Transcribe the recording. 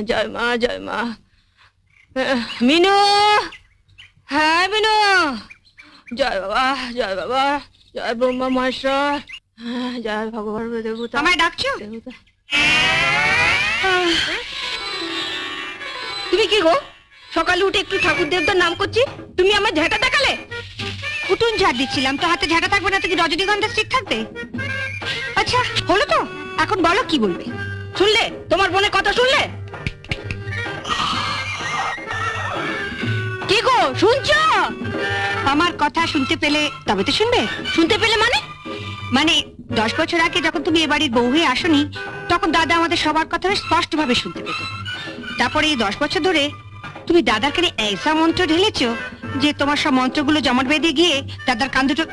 জয় মা জয় মা। মিনু, হ্যাঁ মিনু, জয় বাবা জয় বাবা, জয় ব্রহ্মা মহেশ্বর, জয় ভগবান দেবতা। আমায় ডাকছো? দেবতা। তুমি কি গো, সকালে উঠে একটু ঠাকুর দেবতার নাম করছি, তুমি আমার ঝাঁটা দেখালে? উঠুন ঝাড় দিচ্ছিলাম, তো হাতে ঝাঁটা থাকবে না তো কি রজনীগন্ধা স্টিক থাকবে? আচ্ছা হলো তো, এখন বলো কি বলবে। শুনলে তোমার বোনের কথা শুনলে? কি গো শুনছো? আমার কথা শুনতে পেলে তবে তো শুনবে। শুনতে পেলে মানে? মানে 10 বছর আগে যখন তুমি এ বাড়ির বউ হয়ে আসনি, তখন দাদা আমাদের সবার কথা স্পষ্ট ভাবে শুনতে পেত। তারপরে এই 10 বছর ধরে তুমি দাদার কানে এইসব মন্ত্র ঢেলেছো যে তোমার সব মন্ত্রগুলো জমাট বেঁধে গিয়ে দাদার কান দুটো